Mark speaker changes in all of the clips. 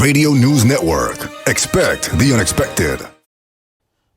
Speaker 1: Radio News Network. Expect the unexpected.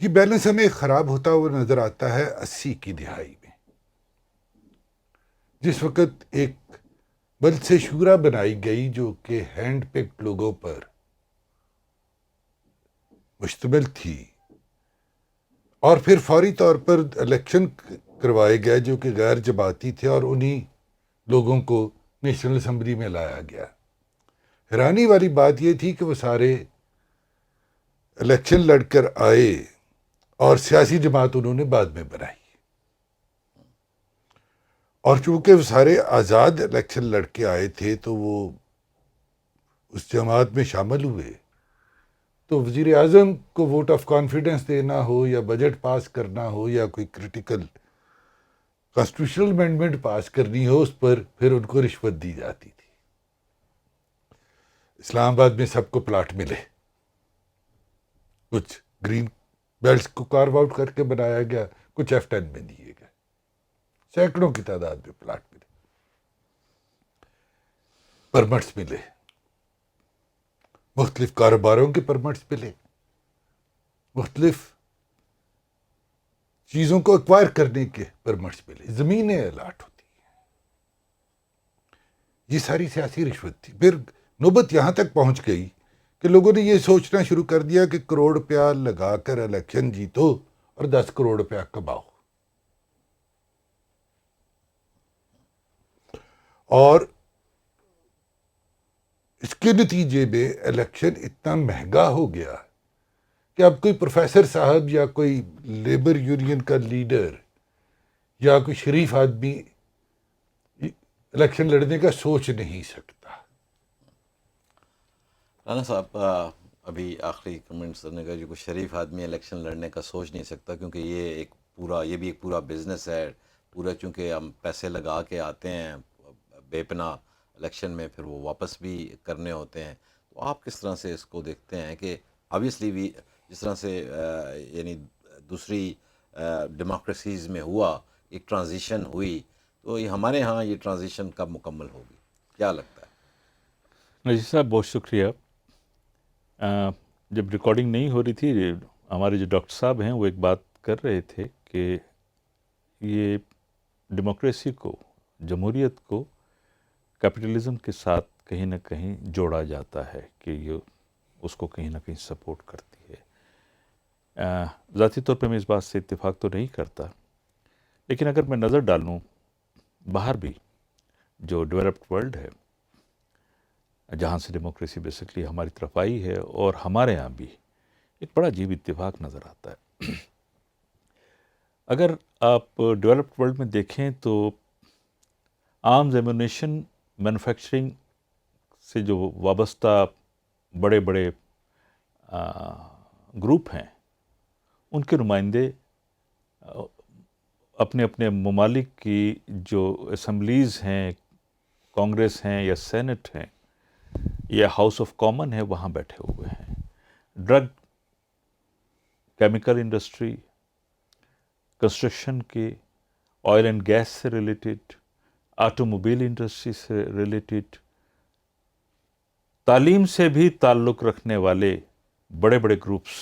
Speaker 2: یہ balance ہمیں خراب ہوتا ہوا نظر آتا ہے 80 کی دہائی میں، جس وقت ایک بل سے شورا بنائی گئی جو کہ ہینڈ پکڈ لوگوں پر مشتمل تھی، اور پھر فوری طور پر الیکشن کروائے گئے جو کہ غیر جماعتی تھے، اور انہی لوگوں کو نیشنل اسمبلی میں لایا گیا۔ حیرانی والی بات یہ تھی کہ وہ سارے الیکشن لڑ کر آئے اور سیاسی جماعت انہوں نے بعد میں بنائی، اور چونکہ وہ سارے آزاد الیکشن لڑ کے آئے تھے تو وہ اس جماعت میں شامل ہوئے، تو وزیر اعظم کو ووٹ آف کانفیڈنس دینا ہو یا بجٹ پاس کرنا ہو یا کوئی کرٹیکل کانسٹیٹیوشنل امینڈمنٹ پاس کرنی ہو، اس پر پھر ان کو رشوت دی جاتی تھی۔ اسلام آباد میں سب کو پلاٹ ملے، کچھ گرین بیلٹس کو کارو آؤٹ کر کے بنایا گیا، کچھ F10 میں دیے گئے، سینکڑوں کی تعداد میں پلاٹ ملے، پرمٹس ملے، مختلف کاروباروں کے پرمٹس ملے، مختلف چیزوں کو ایکوائر کرنے کے پرمٹس ملے، زمینیں الاٹ ہوتی ہیں۔ یہ ساری سیاسی رشوت تھی۔ پھر نوبت یہاں تک پہنچ گئی کہ لوگوں نے یہ سوچنا شروع کر دیا کہ کروڑ روپیہ لگا کر الیکشن جیتو اور 10 کروڑ روپیہ کماؤ، اور اس کے نتیجے میں الیکشن اتنا مہنگا ہو گیا کہ اب کوئی پروفیسر صاحب یا کوئی لیبر یونین کا لیڈر یا کوئی شریف آدمی الیکشن لڑنے کا سوچ نہیں سکتا۔
Speaker 3: رانا صاحب، ابھی آخری کمنٹس کرنے کا، جو کوئی شریف آدمی الیکشن لڑنے کا سوچ نہیں سکتا، کیونکہ یہ بھی ایک پورا بزنس ہے پورا، چونکہ ہم پیسے لگا کے آتے ہیں بے پناہ الیکشن میں، پھر وہ واپس بھی کرنے ہوتے ہیں۔ تو آپ کس طرح سے اس کو دیکھتے ہیں کہ آبویسلی بھی جس طرح سے یعنی دوسری ڈیموکریسیز میں ہوا، ایک ٹرانزیشن ہوئی، تو یہ ہمارے ہاں یہ ٹرانزیشن کب مکمل ہوگی، کیا لگتا ہے؟
Speaker 4: نجیب صاحب بہت شکریہ۔ جب ریکارڈنگ نہیں ہو رہی تھی، ہمارے جو ڈاکٹر صاحب ہیں وہ ایک بات کر رہے تھے کہ یہ ڈیموکریسی کو، جمہوریت کو کیپٹلزم کے ساتھ کہیں نہ کہیں جوڑا جاتا ہے، کہ یہ اس کو کہیں نہ کہیں سپورٹ کرتی ہے۔ ذاتی طور پہ میں اس بات سے اتفاق تو نہیں کرتا، لیکن اگر میں نظر ڈالوں باہر بھی جو ڈیولپڈ ورلڈ ہے، جہاں سے ڈیموکریسی بیسکلی ہماری طرف آئی ہے، اور ہمارے ہاں بھی ایک بڑا عجیب اتفاق نظر آتا ہے۔ اگر آپ ڈیولپڈ ورلڈ میں دیکھیں تو آرمز ایمونیشن مینوفیکچرنگ سے جو وابستہ بڑے بڑے گروپ ہیں، ان کے نمائندے اپنے اپنے ممالک کی جو اسمبلیز ہیں، کانگریس ہیں یا سینٹ ہیں یا ہاؤس آف کامن ہے، وہاں بیٹھے ہوئے ہیں۔ ڈرگ، کیمیکل انڈسٹری، کنسٹرکشن کے، آئل اینڈ گیس سے ریلیٹڈ، آٹو موبائل انڈسٹری سے ریلیٹڈ، تعلیم سے بھی تعلق رکھنے والے بڑے بڑے گروپس،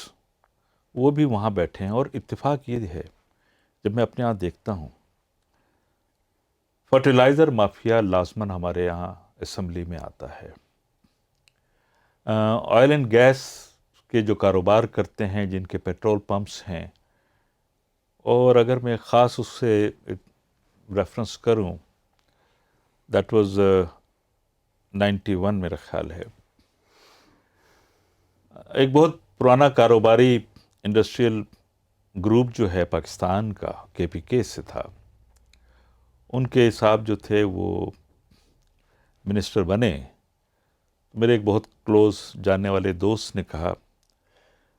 Speaker 4: وہ بھی وہاں بیٹھے ہیں۔ اور اتفاق یہ ہے، جب میں اپنے یہاں دیکھتا ہوں، فرٹیلائزر مافیا لازماً ہمارے یہاں اسمبلی میں آتا ہے۔ آئل اینڈ گیس کے جو کاروبار کرتے ہیں، جن کے پیٹرول پمپس ہیں، اور اگر میں خاص اس سے ریفرنس کروں، دیٹ واز 91 میرا خیال ہے، ایک بہت پرانا کاروباری انڈسٹریل گروپ جو ہے پاکستان کا، KPK سے تھا، ان کے صاحب جو تھے وہ منسٹر بنے۔ میرے ایک بہت کلوز جاننے والے دوست نے کہا،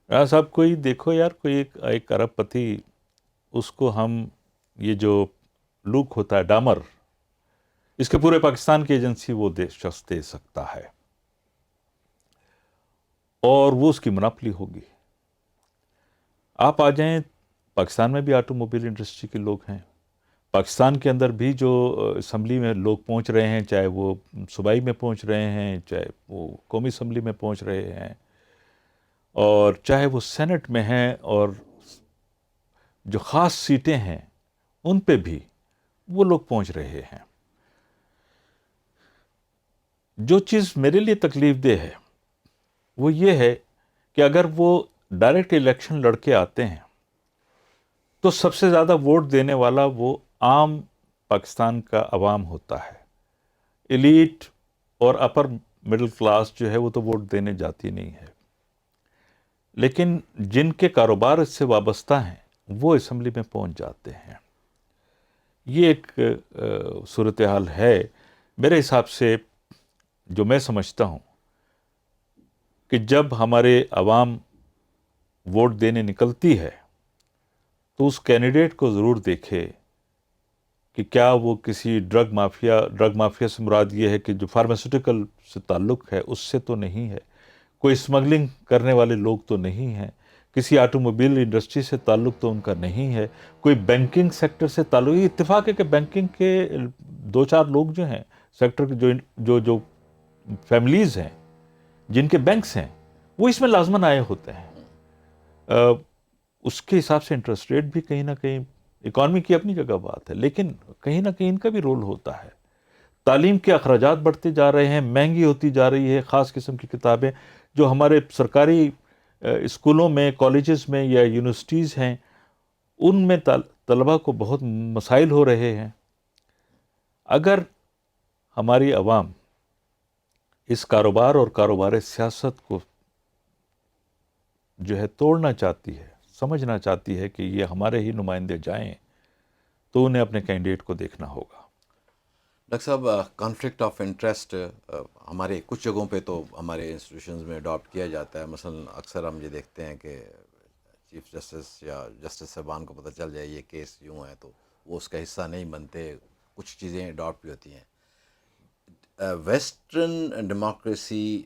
Speaker 4: رانا صاحب کوئی دیکھو یار، کوئی ایک ارب پتی، اس کو ہم یہ جو لوک ہوتا ہے ڈامر، اس کے پورے پاکستان کی ایجنسی وہ شخص دے سکتا ہے، اور وہ اس کی مناپلی ہوگی۔ آپ آ جائیں، پاکستان میں بھی آٹو موبائل انڈسٹری کے لوگ ہیں، پاکستان کے اندر بھی جو اسمبلی میں لوگ پہنچ رہے ہیں، چاہے وہ صوبائی میں پہنچ رہے ہیں، چاہے وہ قومی اسمبلی میں پہنچ رہے ہیں، اور چاہے وہ سینٹ میں ہیں اور
Speaker 5: جو خاص سیٹیں ہیں ان پہ بھی وہ لوگ پہنچ رہے ہیں. جو چیز میرے لیے تکلیف دہ ہے وہ یہ ہے کہ اگر وہ ڈائریکٹ الیکشن لڑ کے آتے ہیں تو سب سے زیادہ ووٹ دینے والا وہ عام پاکستان کا عوام ہوتا ہے. ایلیٹ اور اپر مڈل کلاس جو ہے وہ تو ووٹ دینے جاتی نہیں ہے. لیکن جن کے کاروبار اس سے وابستہ ہیں وہ اسمبلی میں پہنچ جاتے ہیں. یہ ایک صورتحال ہے میرے حساب سے. جو میں سمجھتا ہوں کہ جب ہمارے عوام ووٹ دینے نکلتی ہے تو اس کینڈیڈیٹ کو ضرور دیکھے کہ کیا وہ کسی ڈرگ مافیا سے مراد یہ ہے کہ جو فارماسیوٹیکل سے تعلق ہے اس سے تو نہیں ہے, کوئی اسمگلنگ کرنے والے لوگ تو نہیں ہیں, کسی آٹو موبائل انڈسٹری سے تعلق تو ان کا نہیں ہے, کوئی بینکنگ سیکٹر سے تعلق. یہ اتفاق ہے کہ بینکنگ کے 2-4 لوگ جو ہیں سیکٹر کے جو فیملیز ہیں جن کے بینکس ہیں وہ اس میں لازماً آئے ہوتے ہیں. اس کے حساب سے انٹرسٹ ریٹ بھی کہیں نہ کہیں اکانومی کی اپنی جگہ بات ہے, لیکن کہیں نہ کہیں ان کا بھی رول ہوتا ہے. تعلیم کے اخراجات بڑھتے جا رہے ہیں, مہنگی ہوتی جا رہی ہے. خاص قسم کی کتابیں جو ہمارے سرکاری اسکولوں میں, کالجز میں یا یونیورسٹیز ہیں ان میں طلبہ کو بہت مسائل ہو رہے ہیں. اگر ہماری عوام اس کاروبار اور کاروبار سیاست کو جو ہے توڑنا چاہتی ہے, سمجھنا چاہتی ہے کہ یہ ہمارے ہی نمائندے جائیں, تو انہیں اپنے کینڈیڈیٹ کو دیکھنا ہوگا.
Speaker 3: ڈاکٹر صاحب, کانفلکٹ آف انٹرسٹ ہمارے کچھ جگہوں پہ تو ہمارے انسٹیٹیوشنز میں اڈاپٹ کیا جاتا ہے. مثلا اکثر ہم یہ دیکھتے ہیں کہ چیف جسٹس یا جسٹس صاحبان کو پتہ چل جائے یہ کیس یوں ہے تو وہ اس کا حصہ نہیں بنتے, کچھ چیزیں اڈاپٹ بھی ہوتی ہیں. ویسٹرن ڈیموکریسی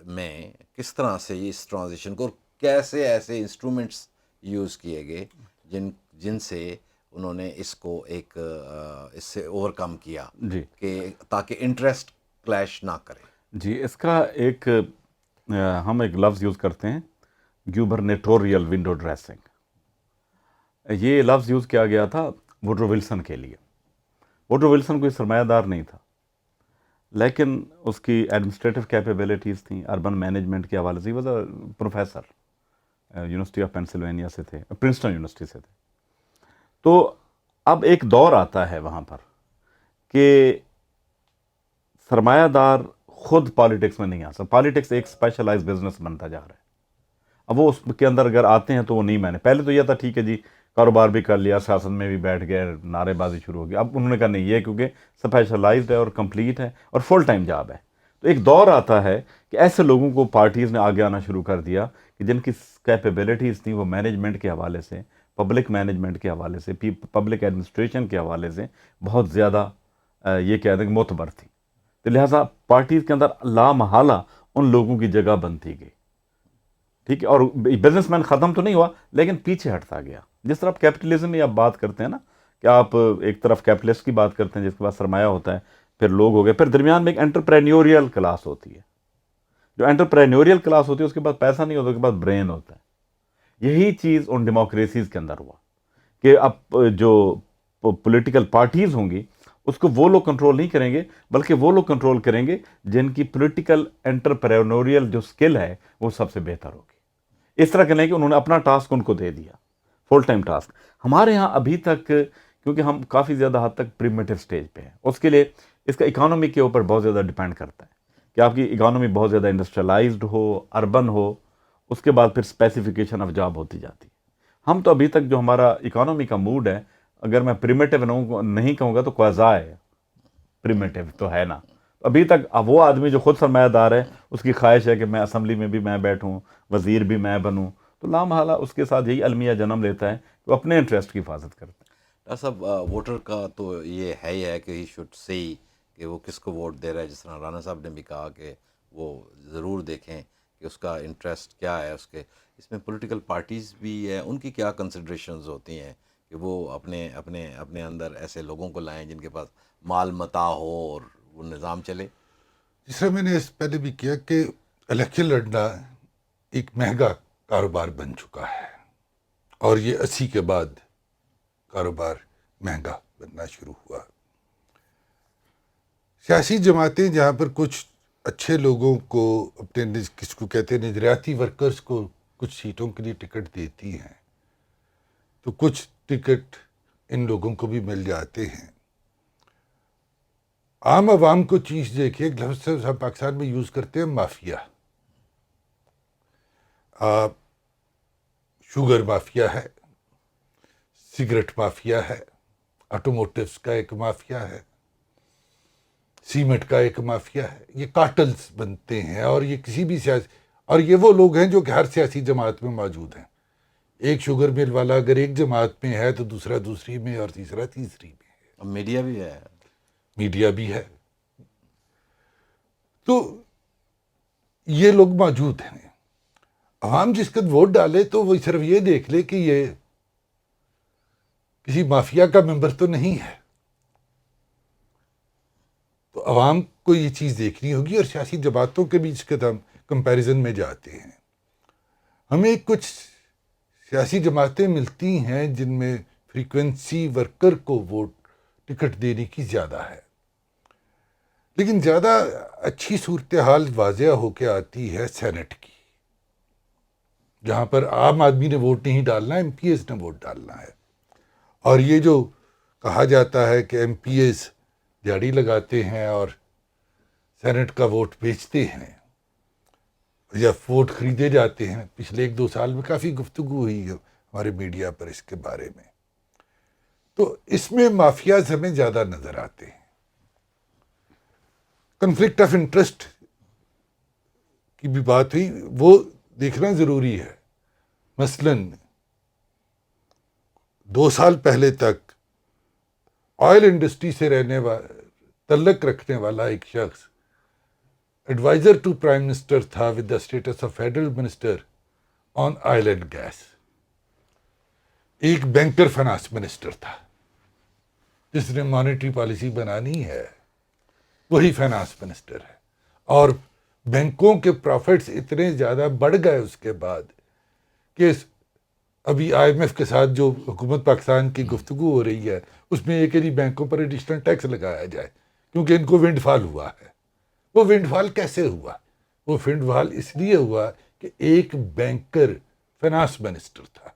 Speaker 3: میں کس طرح سے اس ٹرانزیشن کو, کیسے ایسے انسٹرومنٹس یوز کیے گئے جن سے انہوں نے اس کو ایک اس سے اوور کم کیا
Speaker 4: جی
Speaker 3: کہ تاکہ انٹرسٹ کلیش نہ کرے؟
Speaker 4: جی, اس کا ایک ہم ایک لفظ یوز کرتے ہیں گیوبرنیٹوریل ونڈو ڈریسنگ. یہ لفظ یوز کیا گیا تھا ووڈرو ولسن کے لیے. ووڈرو ولسن کوئی سرمایہ دار نہیں تھا, لیکن اس کی ایڈمنسٹریٹو کیپیبلٹیز تھیں, اربن مینجمنٹ کے حوالے سے. وہ پروفیسر یونیورسٹی آف پینسلوینیا سے تھے, پرنسٹن یونیورسٹی سے تھے. تو اب ایک دور آتا ہے وہاں پر کہ سرمایہ دار خود پالیٹکس میں نہیں آ سکتا. پالیٹکس ایک اسپیشلائز بزنس بنتا جا رہا ہے. اب وہ اس کے اندر اگر آتے ہیں تو وہ نہیں, میں نے پہلے تو یہ تھا ٹھیک ہے جی کاروبار بھی کر لیا, سیاست میں بھی بیٹھ گئے, نعرے بازی شروع ہو گئی. اب انہوں نے کہا نہیں, یہ کیونکہ اسپیشلائزڈ ہے اور کمپلیٹ ہے اور فل ٹائم جاب ہے. تو ایک دور آتا ہے کہ ایسے لوگوں کو پارٹیز نے آگے آنا شروع کر دیا کہ جن کی کیپیبلٹیز تھیں وہ مینجمنٹ کے حوالے سے, پبلک مینجمنٹ کے حوالے سے, پبلک ایڈمنسٹریشن کے حوالے سے بہت زیادہ یہ کہہ دیں کہ معتبر تھی. تو لہٰذا پارٹیز کے اندر لامحالہ ان لوگوں کی جگہ بنتی گئی. ٹھیک ہے, اور بزنس مین ختم تو نہیں ہوا لیکن پیچھے ہٹتا گیا. جس طرح آپ کیپٹلزم میں آپ بات کرتے ہیں نا کہ آپ ایک طرف کیپٹلسٹ کی بات کرتے ہیں جس کے پاس سرمایہ ہوتا ہے, پھر لوگ ہو گئے, پھر درمیان میں ایک انٹرپرینیوریل کلاس ہوتی ہے. جو انٹرپرینیوریل کلاس ہوتی ہے اس کے پاس پیسہ نہیں ہوتا, اس کے پاس برین ہوتا ہے. یہی چیز ان ڈیموکریسیز کے اندر ہوا کہ اب جو پولیٹیکل پارٹیز ہوں گی اس کو وہ لوگ کنٹرول نہیں کریں گے, بلکہ وہ لوگ کنٹرول کریں گے جن کی پولیٹیکل انٹرپرینوریل جو سکل ہے وہ سب سے بہتر ہوگی. اس طرح کریں کہ انہوں نے اپنا ٹاسک ان کو دے دیا, فل ٹائم ٹاسک. ہمارے ہاں ابھی تک کیونکہ ہم کافی زیادہ حد تک پریمیٹیو سٹیج پہ ہیں, اس کے لیے اس کا اکانومی کے اوپر بہت زیادہ ڈیپینڈ کرتا ہے کہ آپ کی اکانومی بہت زیادہ انڈسٹریلائزڈ ہو, اربن ہو, اس کے بعد پھر اسپیسیفیکیشن آف جاب ہوتی جاتی ہے. ہم تو ابھی تک جو ہمارا اکانومی کا موڈ ہے, اگر میں پریمیٹیو نہیں کہوں گا تو کوازا ہے, پریمیٹیو تو ہے نا. ابھی تک وہ آدمی جو خود سرمایہ دار ہے اس کی خواہش ہے کہ میں اسمبلی میں بھی میں بیٹھوں, وزیر بھی میں بنوں, تو لامحالہ اس کے ساتھ یہی المیہ جنم لیتا ہے کہ وہ اپنے انٹرسٹ کی حفاظت کرتا ہے.
Speaker 3: ڈاکٹر صاحب, ووٹر کا تو یہ ہے ہی ہے کہ ہی شوڈ سی کہ وہ کس کو ووٹ دے رہا ہے. جس طرح رانا صاحب نے بھی کہا کہ وہ ضرور دیکھیں کہ اس کا انٹرسٹ کیا ہے. اس میں پولیٹیکل پارٹیز بھی ہیں, ان کی کیا کنسیڈریشنز ہوتی ہیں کہ وہ اپنے اندر ایسے لوگوں کو لائیں جن کے پاس مال متاع ہو اور وہ نظام چلے.
Speaker 2: جس طرح میں نے اس پہلے بھی کیا کہ الیکشن لڑنا ایک مہنگا کاروبار بن چکا ہے, اور یہ 80 کے بعد کاروبار مہنگا بننا شروع ہوا. سیاسی جماعتیں جہاں پر کچھ اچھے لوگوں کو اپنے کس کو کہتے ہیں نظریاتی ورکرز کو کچھ سیٹوں کے لیے ٹکٹ دیتی ہیں تو کچھ ٹکٹ ان لوگوں کو بھی مل جاتے ہیں. عام عوام کو چیز دیکھیے، ایک لفظ ہم پاکستان میں یوز کرتے ہیں مافیا. شوگر مافیا ہے، سگریٹ مافیا ہے، آٹوموٹیوز کا ایک مافیا ہے، سیمنٹ کا ایک مافیا ہے. یہ کارٹلز بنتے ہیں اور یہ کسی بھی سیاسی، اور یہ وہ لوگ ہیں جو کہ ہر سیاسی جماعت میں موجود ہیں. ایک شوگر مل والا اگر ایک جماعت میں ہے تو دوسرا دوسری میں اور تیسرا تیسری میں.
Speaker 3: اب میڈیا بھی ہے.
Speaker 2: میڈیا بھی ہے. تو یہ لوگ موجود ہیں. عوام جس کا ووٹ ڈالے تو وہ صرف یہ دیکھ لے کہ یہ کسی مافیا کا ممبر تو نہیں ہے. تو عوام کو یہ چیز دیکھنی ہوگی. اور سیاسی جماعتوں کے بیچ کے ہم کمپیریزن میں جاتے ہیں. ہمیں کچھ سیاسی جماعتیں ملتی ہیں جن میں فریکوینسی ورکر کو ووٹ ٹکٹ دینے کی زیادہ ہے، لیکن زیادہ اچھی صورتحال واضح ہو کے آتی ہے سینٹ کی، جہاں پر عام آدمی نے ووٹ نہیں ڈالنا، ایم پی ایز نے ووٹ ڈالنا ہے. اور یہ جو کہا جاتا ہے کہ ایم پی ایز دیہڑی لگاتے ہیں اور سینٹ کا ووٹ بیچتے ہیں یا ووٹ خریدے جاتے ہیں، پچھلے 1-2 سال میں کافی گفتگو ہوئی ہے ہمارے میڈیا پر اس کے بارے میں. تو اس میں مافیاز ہمیں زیادہ نظر آتے ہیں. کنفلکٹ آف انٹرسٹ کی بھی بات ہوئی، وہ دیکھنا ضروری ہے. مثلاً 2 سال پہلے تک آئل انڈسٹری سے تعلق رکھنے والا ایک شخص ایڈوائزر ٹو پرائم منسٹر تھا with the status of federal minister on oil and gas. ایک بینکر فائنانس منسٹر تھا جس نے مانیٹری پالیسی بنانی ہے، وہی فائنانس منسٹر ہے. اور بینکوں کے پروفٹس اتنے زیادہ بڑھ گئے اس کے بعد کہ ابھی آئی ایم ایف کے ساتھ جو حکومت پاکستان کی گفتگو ہو رہی ہے اس میں یہ کہ بینکوں پر ایڈیشنل ٹیکس لگایا جائے کیونکہ ان کو ونڈ فال ہوا ہے. وہ ونڈ فال کیسے ہوا؟ وہ ونڈ فال اس لیے ہوا کہ ایک بینکر فائنانس منسٹر تھا.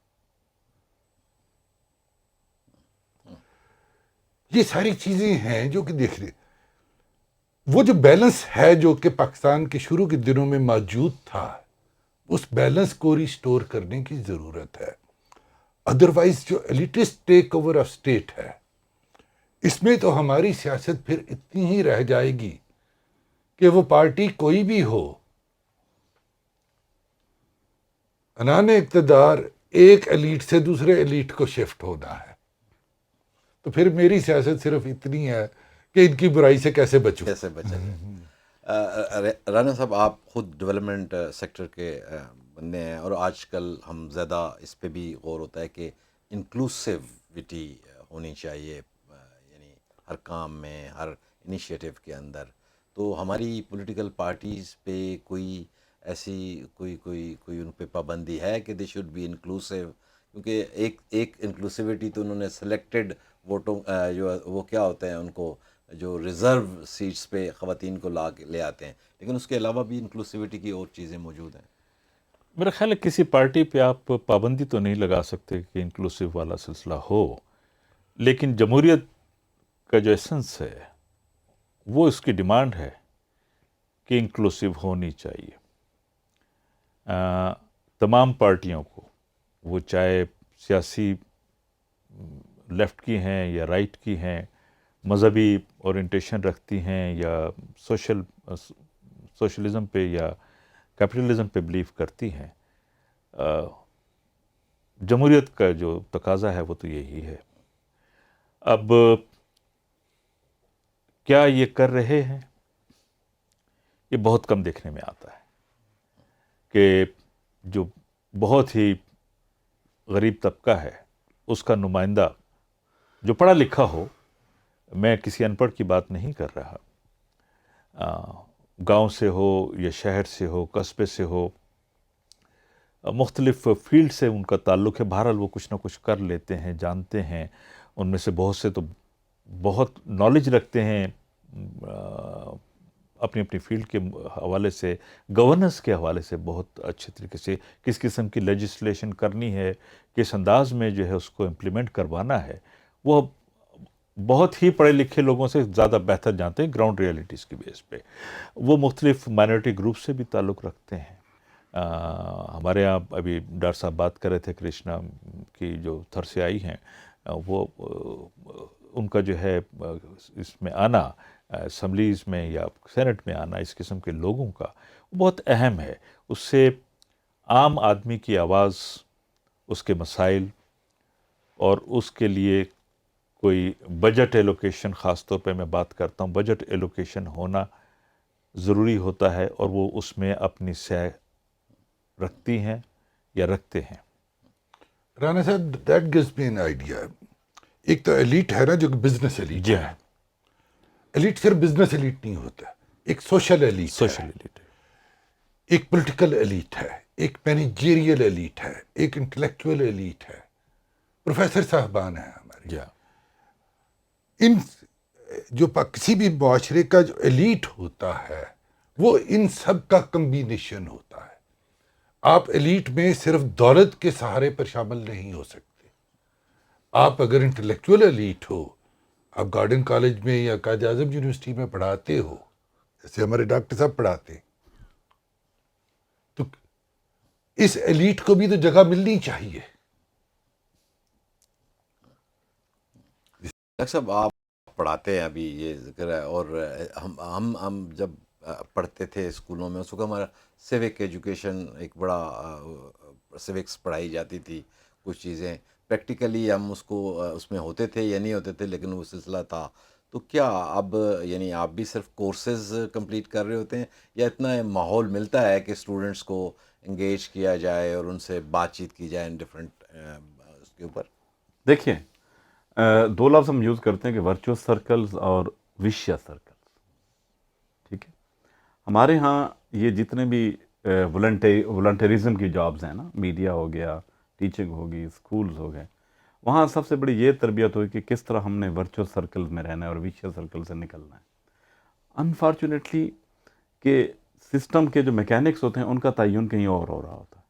Speaker 2: یہ ساری چیزیں ہیں جو کہ دیکھ رہے، وہ جو بیلنس ہے جو کہ پاکستان کے شروع کے دنوں میں موجود تھا، اس بیلنس کو ریسٹور کرنے کی ضرورت ہے. ادروائز جو elitist take over of state ہے، اس میں تو ہماری سیاست پھر اتنی ہی رہ جائے گی کہ وہ پارٹی کوئی بھی ہو، عنان اقتدار ایک ایلیٹ سے دوسرے ایلیٹ کو شفٹ ہونا ہے. تو پھر میری سیاست صرف اتنی ہے کہ ان کی برائی سے کیسے بچوں.
Speaker 3: کیسے بچیں. رانا صاحب، آپ خود ڈیولپمنٹ سیکٹر کے بندے ہیں اور آج کل ہم زیادہ اس پہ بھی غور ہوتا ہے کہ انکلوسیوٹی ہونی چاہیے، یعنی ہر کام میں، ہر انیشیٹو کے اندر. تو ہماری پولیٹیکل پارٹیز پہ کوئی ایسی کوئی ان پہ پابندی ہے کہ دے شوڈ بی انکلوسیو؟ کیونکہ ایک انکلوسیوٹی تو انہوں نے سلیکٹڈ ووٹوں جو وہ کیا ہوتے ہیں ان کو جو ریزرو سیٹس پہ خواتین کو لے آتے ہیں، لیکن اس کے علاوہ بھی انکلوسیوٹی کی اور چیزیں موجود ہیں.
Speaker 5: میرا خیال ہے کسی پارٹی پہ آپ پابندی تو نہیں لگا سکتے کہ انکلوسیو والا سلسلہ ہو، لیکن جمہوریت کا جو ایسنس ہے وہ اس کی ڈیمانڈ ہے کہ انکلوسیو ہونی چاہیے. تمام پارٹیوں کو، وہ چاہے سیاسی لیفٹ کی ہیں یا رائٹ کی ہیں، مذہبی اورینٹیشن رکھتی ہیں یا سوشلزم پہ یا کیپٹلزم پہ بلیو کرتی ہیں، جمہوریت کا جو تقاضا ہے وہ تو یہی ہے. اب کیا یہ کر رہے ہیں؟ یہ بہت کم دیکھنے میں آتا ہے کہ جو بہت ہی غریب طبقہ ہے اس کا نمائندہ جو پڑھا لکھا ہو، میں کسی ان پڑھ کی بات نہیں کر رہا، گاؤں سے ہو یا شہر سے ہو، قصبے سے ہو، مختلف فیلڈ سے ان کا تعلق ہے، بہرحال وہ کچھ نہ کچھ کر لیتے ہیں، جانتے ہیں. ان میں سے بہت سے تو بہت نالج رکھتے ہیں اپنی اپنی فیلڈ کے حوالے سے، گورننس کے حوالے سے بہت اچھے طریقے سے کس قسم کی لیجسلیشن کرنی ہے، کس انداز میں جو ہے اس کو امپلیمنٹ کروانا ہے، وہ بہت ہی پڑھے لکھے لوگوں سے زیادہ بہتر جانتے ہیں گراؤنڈ ریئلٹیز کی بیس پہ. وہ مختلف مائنورٹی گروپ سے بھی تعلق رکھتے ہیں. ہمارے یہاں ابھی ڈاکٹر صاحب بات کر رہے تھے کرشنا کی جو تھرسیائی ہیں، وہ ان کا جو ہے اس میں آنا، اسمبلیز میں یا سینٹ میں آنا اس قسم کے لوگوں کا بہت اہم ہے. اس سے عام آدمی کی آواز، اس کے مسائل اور اس کے لیے کوئی بجٹ ایلوکیشن، خاص طور پہ میں بات کرتا ہوں، بجٹ ایلوکیشن ہونا ضروری ہوتا ہے، اور وہ اس میں اپنی سہ رکھتی ہیں یا رکھتے ہیں.
Speaker 2: رانا صاحب that gives me an idea. ایک تو ایلیٹ ہے نا جو بزنس ایلیٹ
Speaker 5: جی
Speaker 2: ہے.
Speaker 5: ہاں،
Speaker 2: ایلیٹ صرف بزنس ایلیٹ نہیں ہوتا، ایک سوشل ایلیٹ
Speaker 5: سوشل
Speaker 2: ہے،
Speaker 5: ایلیٹ.
Speaker 2: ایک پولیٹیکل ایلیٹ ہے، ایک مینیجیریل ایلیٹ ہے، ایک انٹلیکچوئل ایلیٹ ہے. پروفیسر صاحبان ہیں ہمارے.
Speaker 5: جی ہاں،
Speaker 2: ان جو کسی بھی معاشرے کا جو ایلیٹ ہوتا ہے وہ ان سب کا کمبینیشن ہوتا ہے. آپ ایلیٹ میں صرف دولت کے سہارے پر شامل نہیں ہو سکتے. آپ اگر انٹلیکچوئل ایلیٹ ہو، آپ گارڈن کالج میں یا قائد اعظم یونیورسٹی میں پڑھاتے ہو، جیسے ہمارے ڈاکٹر صاحب پڑھاتے ہیں، تو اس ایلیٹ کو بھی تو جگہ ملنی چاہیے.
Speaker 3: ڈاکٹر صاحب آپ پڑھاتے ہیں، ابھی یہ ذکر ہے، اور ہم جب پڑھتے تھے اسکولوں میں اس وقت ہمارا سیوک ایجوکیشن ایک بڑا سیوکس پڑھائی جاتی تھی. کچھ چیزیں پریکٹیکلی ہم اس میں ہوتے تھے یا نہیں ہوتے تھے، لیکن وہ سلسلہ تھا. تو کیا اب یعنی آپ بھی صرف کورسز کمپلیٹ کر رہے ہوتے ہیں، یا اتنا ماحول ملتا ہے کہ اسٹوڈنٹس کو انگیج کیا جائے اور ان سے بات چیت کی جائے ڈفرینٹ اس کے اوپر؟
Speaker 4: دیکھیں، دو لفظ ہم یوز کرتے ہیں کہ ورچوئس سرکلز اور وشیس سرکلز. ٹھیک ہے، ہمارے ہاں یہ جتنے بھی والنٹیرزم کی جابز ہیں نا، میڈیا ہو گیا، ٹیچنگ ہوگی، اسکولز ہو گئے، وہاں سب سے بڑی یہ تربیت ہوئی کہ کس طرح ہم نے ورچوئس سرکلز میں رہنا ہے اور وشیس سرکل سے نکلنا ہے. انفارچونیٹلی کہ سسٹم کے جو میکینکس ہوتے ہیں ان کا تعین کہیں اور ہو رہا ہوتا ہے.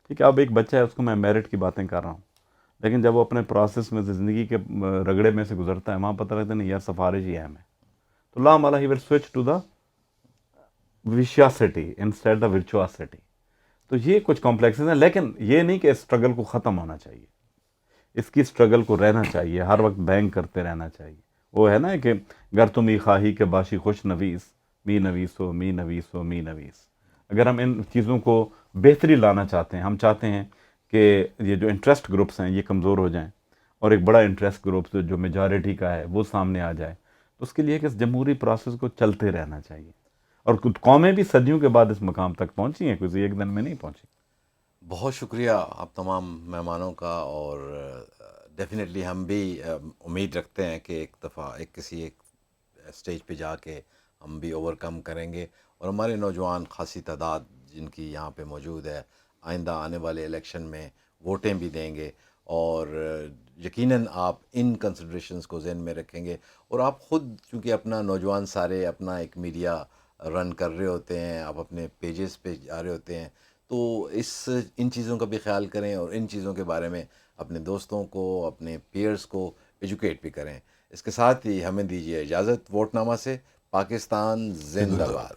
Speaker 4: ٹھیک ہے، اب ایک بچہ ہے، اس کو میں میرٹ کی باتیں کر رہا ہوں، لیکن جب وہ اپنے پروسیس میں زندگی کے رگڑے میں سے گزرتا ہے، وہاں پتہ لگتا ہے نہیں یار سفارش ہی اہم ہے، تو لا مالا he will switch to the viscosity instead the virtuosity. تو یہ کچھ کمپلیکسز ہیں، لیکن یہ نہیں کہ اسٹرگل کو ختم ہونا چاہیے، اس کی اسٹرگل کو رہنا چاہیے، ہر وقت بینگ کرتے رہنا چاہیے. وہ ہے نا کہ گر تم ای خواہی کے باشی خوش نویس، می نویس ہو می نویس ہو می نویس. اگر ہم ان چیزوں کو بہتری لانا چاہتے ہیں، ہم چاہتے ہیں کہ یہ جو انٹرسٹ گروپس ہیں یہ کمزور ہو جائیں، اور ایک بڑا انٹرسٹ گروپ جو میجارٹی کا ہے وہ سامنے آ جائے، تو اس کے لیے کہ اس جمہوری پروسیس کو چلتے رہنا چاہیے. اور قومیں بھی صدیوں کے بعد اس مقام تک پہنچی ہیں، کوئی ایک دن میں نہیں پہنچی.
Speaker 3: بہت شکریہ آپ تمام مہمانوں کا، اور ڈیفینیٹلی ہم بھی امید رکھتے ہیں کہ ایک دفعہ کسی ایک اسٹیج پہ جا کے ہم بھی اوور کم کریں گے، اور ہمارے نوجوان خاصی تعداد جن کی یہاں پہ موجود ہے آئندہ آنے والے الیکشن میں ووٹیں بھی دیں گے. اور یقیناً آپ ان کنسیڈریشنز کو ذہن میں رکھیں گے، اور آپ خود چونکہ اپنا نوجوان سارے اپنا ایک میڈیا رن کر رہے ہوتے ہیں، آپ اپنے پیجز پہ جا رہے ہوتے ہیں، تو ان چیزوں کا بھی خیال کریں، اور ان چیزوں کے بارے میں اپنے دوستوں کو، اپنے پیئرز کو ایجوکیٹ بھی کریں. اس کے ساتھ ہی ہمیں دیجیے اجازت. ووٹ نامہ سے پاکستان زندہ باد.